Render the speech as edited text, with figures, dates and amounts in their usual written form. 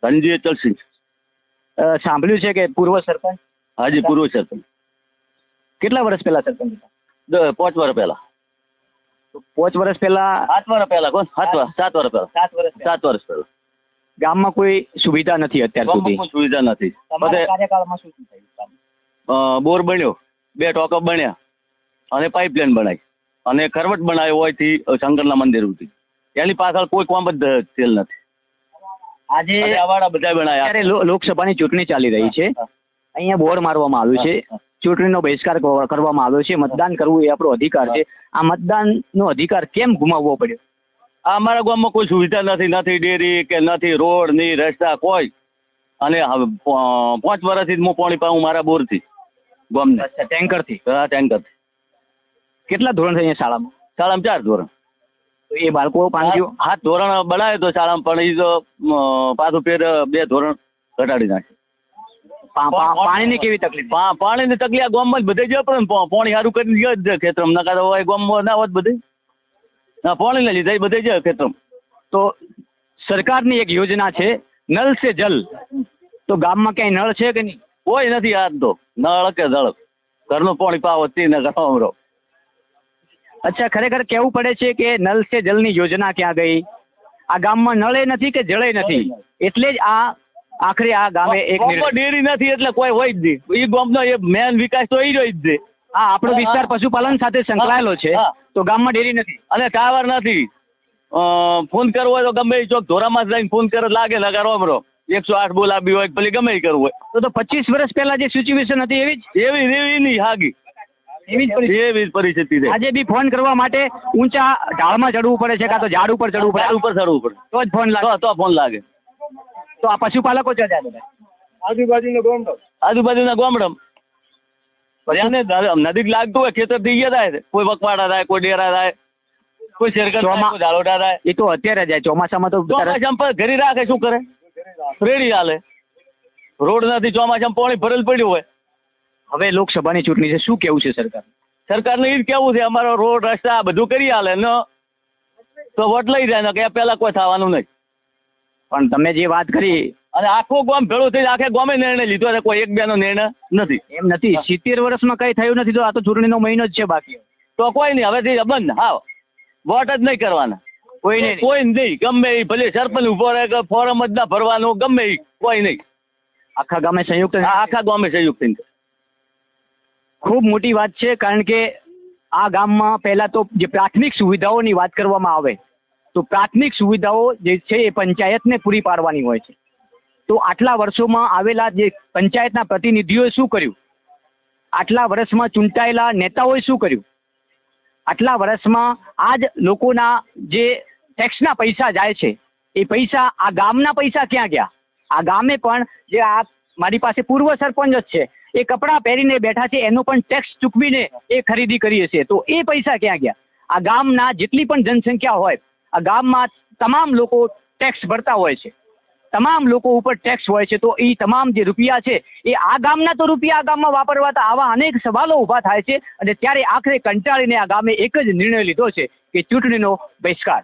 ધનજી અચલસિંહ. સાંભળ્યું છે કે પૂર્વ સરપંચ? હાજી, પૂર્વ સરપંચ. કેટલા વર્ષ પહેલા સરપંચ હતા? 5 વર્ષ પહેલા. 5 વર્ષ પહેલા? 7 વર્ષ પહેલા. કોણ? 7 વર્ષ પહેલા. 7 વર્ષ પહેલા. ગામમાં કોઈ સુવિધા નથી અત્યાર સુધી? કોઈ સુવિધા નથી. બધે કાર્યકાળમાં શું થયું? બોર બન્યો, 2 ટોકઅપ બન્યા અને પાઇપલાઇન બનાવી અને ખરવટ બનાવ્યો હોયથી શંકરના મંદિર સુધી. એની પાછળ કોઈ કામ જ થયેલ નથી. આજે આવાડા બધા બનાવ્યા. અત્યારે લોકસભાની ચૂંટણી ચાલી રહી છે. અહીંયા બોર્ડ મારવામાં આવ્યું છે, ચૂંટણીનો બહિષ્કાર કરવામાં આવ્યો છે. મતદાન કરવું એ આપણો અધિકાર છે. આ મતદાનનો અધિકાર કેમ ગુમાવવો પડ્યો? અમારા ગામમાં કોઈ સુવિધા નથી. નથી ડેરી કે નથી રોડ ની રસ્તા કોઈ. અને 5 વર્ષથી હું પાણી પાઉં મારા બોરથી ગામને. ટેન્કરથી? હા, ટેન્કરથી. કેટલા ધોરણ છે અહીંયા શાળામાં? શાળામાં 4 ધોરણ. એ બાળકો પાણી 7 ધોરણ બનાવે તો શાળામાં, પણ એ તો પાછું ફેર 2 ધોરણ ઘટાડી નાખે. પાણીની કેવી તકલીફ? પાણીની તકલીફ આ ગામમાં જ બધે જ, પણ પાણી સારું કરીને ગયો જ ખેતરમાં. ના કાં હોય ગામમાં ના હોત બધે. ના, પાણીને લીધે બધે જ ખેતરમાં. તો સરકારની એક યોજના છે નલ સે જલ, તો ગામમાં ક્યાંય નળ છે કે નહીં? કોઈ નથી. આજ તો નળ કે જળ, ઘરનું પાણી પાવો તે ને કરો. અચ્છા, ખરેખર કહેવું પડે છે કે નલ સે જલની યોજના ક્યાં ગઈ? આ ગામમાં નળે નથી કે જળે નથી, એટલે જ આખરે આ ગામે એક ડેરી નથી એટલે કોઈ હોય જ નહીં. એ ગામનો એ મેન વિકાસ તો એ જ છે. હા, આપણો વિસ્તાર પશુપાલન સાથે સંકળાયેલો છે, તો ગામમાં ડેરી નથી અને ટાવર નથી. ફોન કરવો હોય તો ગમે એ ચોક ધોરામાં જઈને ફોન કરે લાગે લગાડો અમરો. 108 બોલાવી હોય ભલે ગમે એ કરવું હોય તો 25 વર્ષ પહેલા જે સિચ્યુએશન હતી એવી નહીં હાગી. એવી જ પરિસ્થિતિ છે. આજે બી ફોન કરવા માટે ઊંચા ઢાળમાં ચડવું પડે છે, કાં તો ઝાડ ઉપર ચડવું પડે? ઉપર ચડવું પડે તો જ ફોન લાગે. તો ફોન લાગે. તો આ પશુપાલકો છે આજુબાજુના ગામડમ એને નજીક લાગતું હોય ખેતર થઈ ગયા થાય. કોઈ વકવાડા થાય, કોઈ ડેરા થાય, કોઈ શેરકર થાય, કોઈ ઝાલોડા થાય. એ તો અત્યારે જાય. ચોમાસામાં તો ઘરી રાખે, શું કરે? રેડી હાલે. રોડ નથી, ચોમાસામાં પાણી ભરેલ પડ્યું હોય. હવે લોકસભાની ચૂંટણી છે, શું કેવું છે સરકારને? એ જ કેવું છે અમારો રોડ રસ્તા બધું કરી હાલે ને તો વોટ લઈ જાય ને કે પેલા કોઈ થવાનું નહીં. પણ તમે જે વાત કરી, અને આખું ગામ ભેળું થઈ આખે ગામે નિર્ણય લીધો છે, કોઈ 1-2 નો નિર્ણય નથી. એમ નથી. 70 વર્ષમાં કઈ થયું નથી, તો આ તો ચૂંટણીનો મહિનો જ છે બાકી. તો કોઈ નહીં, હવેથી બંધ. હા, વોટ જ નહીં કરવાના. કોઈ નહીં. ગમે એ ભલે સરપંચ ઉભો રહે કે ફોરમ જ ના ભરવાનું, ગમે એ કોઈ નહીં. આખા ગામે સંયુક્ત? આખા ગામે સંયુક્ત. ખૂબ મોટી વાત છે, કારણ કે આ ગામમાં પહેલા તો જે પ્રાથમિક સુવિધાઓની વાત કરવામાં આવે તો પ્રાથમિક સુવિધાઓ જે છે એ પંચાયતને પૂરી પાડવાની હોય છે. તો આટલા વર્ષોમાં આવેલા જે પંચાયતના પ્રતિનિધિઓએ શું કર્યું? આટલા વર્ષમાં ચૂંટાયેલા નેતાઓએ શું કર્યું? આટલા વર્ષમાં આજ લોકોના જે ટેક્સના પૈસા જાય છે એ પૈસા, આ ગામના પૈસા ક્યાં ગયા? આ ગામે પણ જે આ મારી પાસે પૂર્વ સરપંચ જ છે, એ કપડાં પહેરીને બેઠા છે, એનો પણ ટેક્સ ચૂકવીને એ ખરીદી કરીએ છીએ, તો એ પૈસા ક્યાં ગયા? આ ગામના જેટલી પણ જનસંખ્યા હોય, આ ગામમાં તમામ લોકો ટેક્સ ભરતા હોય છે, તમામ લોકો ઉપર ટેક્સ હોય છે, તો એ તમામ જે રૂપિયા છે એ આ ગામના તો રૂપિયા આ ગામમાં વાપરવાતા, આવા અનેક સવાલો ઊભા થાય છે. અને ત્યારે આખરે કંટાળીને આ ગામે એક જ નિર્ણય લીધો છે કે ચૂંટણીનો બહિષ્કાર.